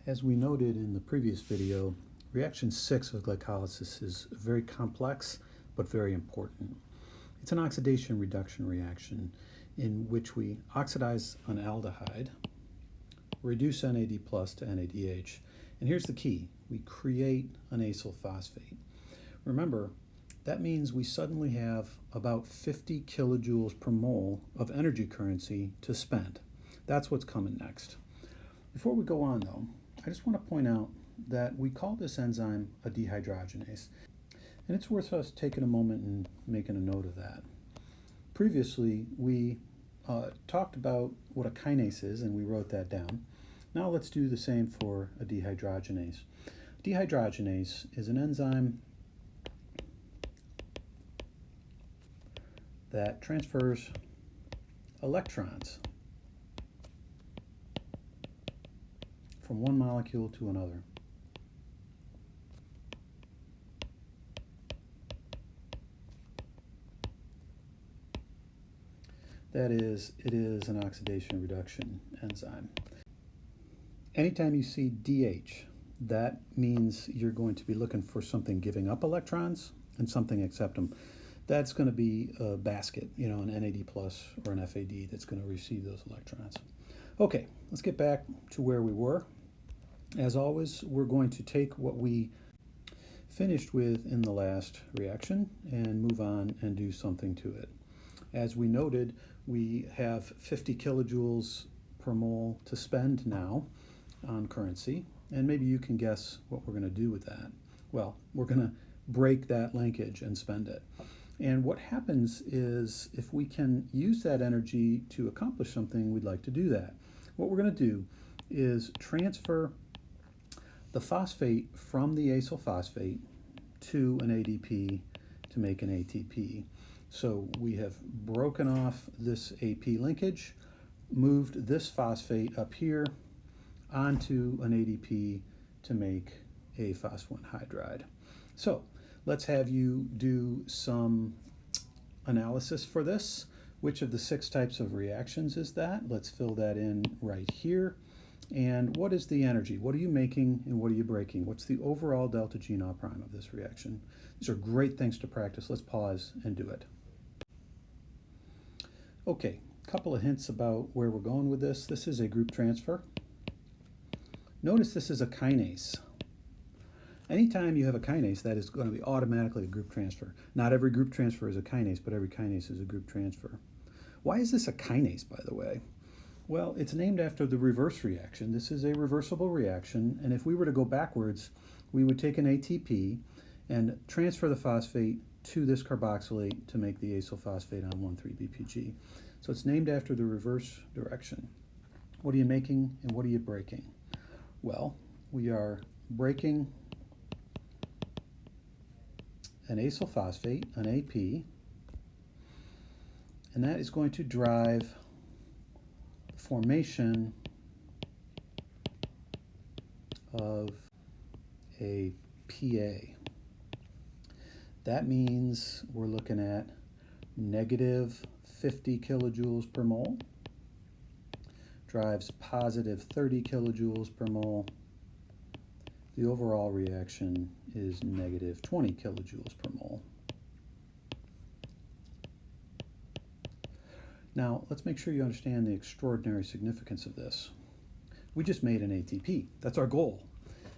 As we noted in the previous video, reaction 6 of glycolysis is very complex but very important. It's an oxidation reduction reaction in which we oxidize an aldehyde, reduce NAD plus to NADH, and here's the key: we create an acyl phosphate. Remember, that means we suddenly have about 50 kilojoules per mole of energy currency to spend. That's what's coming next. Before we go on though, I just want to point out that we call this enzyme a dehydrogenase, and it's worth us taking a moment and making a note of that. Previously, we talked about what a kinase is, and we wrote that down. Now let's do the same for a dehydrogenase. Dehydrogenase is an enzyme that transfers electrons from one molecule to another. That is, it is an oxidation reduction enzyme. Anytime you see DH, that means you're going to be looking for something giving up electrons and something accept them. That's going to be a basket, an NAD plus or an FAD that's going to receive those electrons. Okay, let's get back to where we were. As always, we're going to take what we finished with in the last reaction and move on and do something to it. As we noted, we have 50 kilojoules per mole to spend now on currency, and maybe you can guess what we're going to do with that. Well, we're going to break that linkage and spend it. And what happens is, if we can use that energy to accomplish something, we'd like to do that. What we're going to do is transfer the phosphate from the acyl phosphate to an ADP to make an ATP. So we have broken off this AP linkage, moved this phosphate up here onto an ADP to make a phosphate hydride. So let's have you do some analysis for this. Which of the 6 types of reactions is that? Let's fill that in right here. And what is the energy? What are you making and what are you breaking? What's the overall delta G naught prime of this reaction? These are great things to practice. Let's pause and do it. Okay, a couple of hints about where we're going with this. This is a group transfer. Notice this is a kinase. Anytime you have a kinase, that is going to be automatically a group transfer. Not every group transfer is a kinase, but every kinase is a group transfer. Why is this a kinase, by the way? Well, it's named after the reverse reaction. This is a reversible reaction, and if we were to go backwards, we would take an ATP and transfer the phosphate to this carboxylate to make the acyl phosphate on 1,3-BPG. So it's named after the reverse direction. What are you making and what are you breaking? Well, we are breaking an acyl phosphate, an AP, and that is going to drive the formation of a PA. That means we're looking at negative 50 kilojoules per mole, drives positive 30 kilojoules per mole. The overall reaction is negative 20 kilojoules per mole. Now, let's make sure you understand the extraordinary significance of this. We just made an ATP. That's our goal.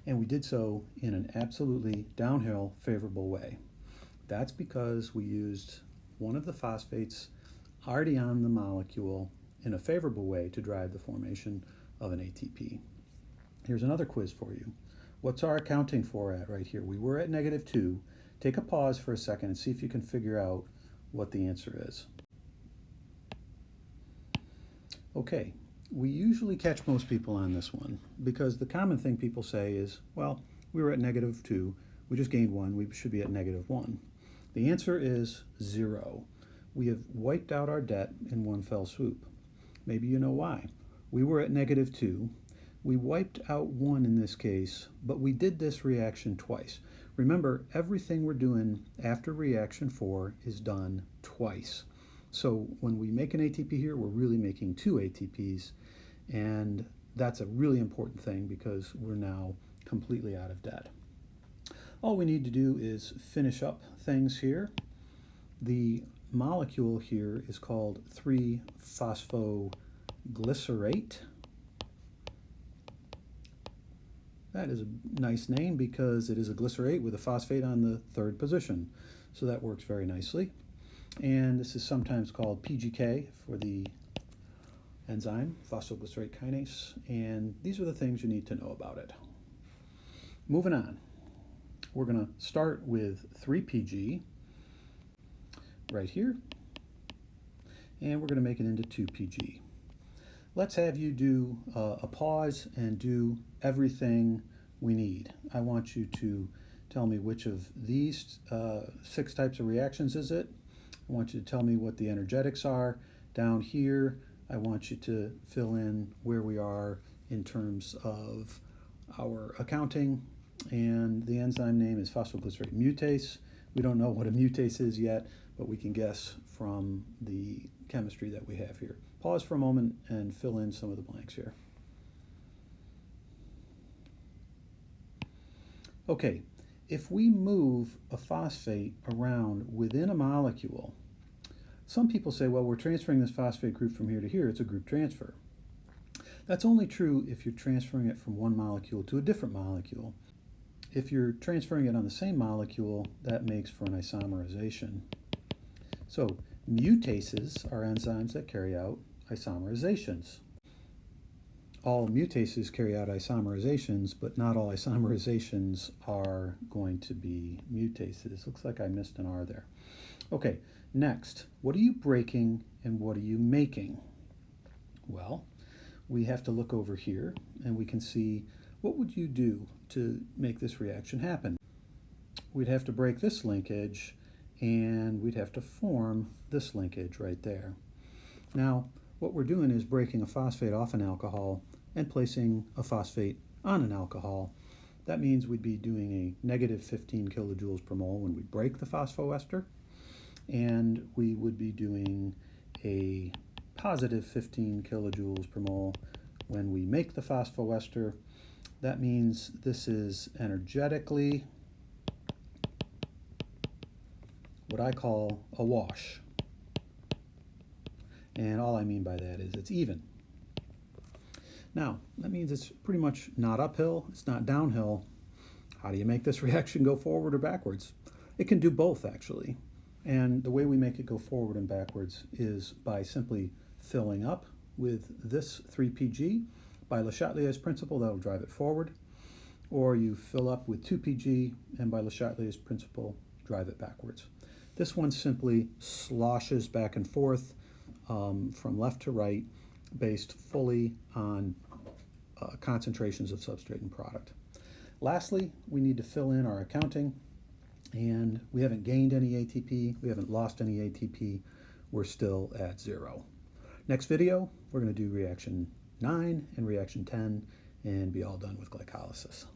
And we did so in an absolutely downhill favorable way. That's because we used one of the phosphates already on the molecule in a favorable way to drive the formation of an ATP. Here's another quiz for you. What's our accounting for at right here? We were at -2. Take a pause for a second and see if you can figure out what the answer is. Okay, we usually catch most people on this one because the common thing people say is, well, we were at -2, we just gained 1, we should be at -1. The answer is 0. We have wiped out our debt in one fell swoop. Maybe you know why. We were at -2. We wiped out 1 in this case, but we did this reaction twice. Remember, everything we're doing after reaction 4 is done twice. So when we make an ATP here, we're really making 2 ATPs, and that's a really important thing because we're now completely out of debt. All we need to do is finish up things here. The molecule here is called 3-phosphoglycerate. That is a nice name because it is a glycerate with a phosphate on the third position. So that works very nicely. And this is sometimes called PGK for the enzyme, phosphoglycerate kinase. And these are the things you need to know about it. Moving on, we're going to start with 3PG right here. And we're going to make it into 2PG. Let's have you do a pause and do everything we need. I want you to tell me which of these 6 types of reactions is it. I want you to tell me what the energetics are. Down here, I want you to fill in where we are in terms of our accounting. And the enzyme name is phosphoglycerate mutase. We don't know what a mutase is yet, but we can guess from the chemistry that we have here. Pause for a moment and fill in some of the blanks here. Okay, if we move a phosphate around within a molecule, some people say, well, we're transferring this phosphate group from here to here. It's a group transfer. That's only true if you're transferring it from one molecule to a different molecule. If you're transferring it on the same molecule, that makes for an isomerization. So mutases are enzymes that carry out isomerizations. All mutases carry out isomerizations, but not all isomerizations are going to be mutases. Looks like I missed an R there. Okay, next, what are you breaking and what are you making? Well, we have to look over here and we can see what would you do to make this reaction happen. We'd have to break this linkage and we'd have to form this linkage right there. Now, what we're doing is breaking a phosphate off an alcohol and placing a phosphate on an alcohol. That means we'd be doing a negative 15 kilojoules per mole when we break the phosphoester, and we would be doing a positive 15 kilojoules per mole when we make the phosphoester. That means this is energetically what I call a wash. And all I mean by that is it's even. Now, that means it's pretty much not uphill, it's not downhill. How do you make this reaction go forward or backwards? It can do both, actually. And the way we make it go forward and backwards is by simply filling up with this 3PG. By Le Chatelier's principle, that'll drive it forward. Or you fill up with 2PG, and by Le Chatelier's principle, drive it backwards. This one simply sloshes back and forth from left to right based fully on concentrations of substrate and product. Lastly, we need to fill in our accounting, and we haven't gained any ATP, we haven't lost any ATP, we're still at 0. Next video, we're going to do reaction 9 and reaction 10 and be all done with glycolysis.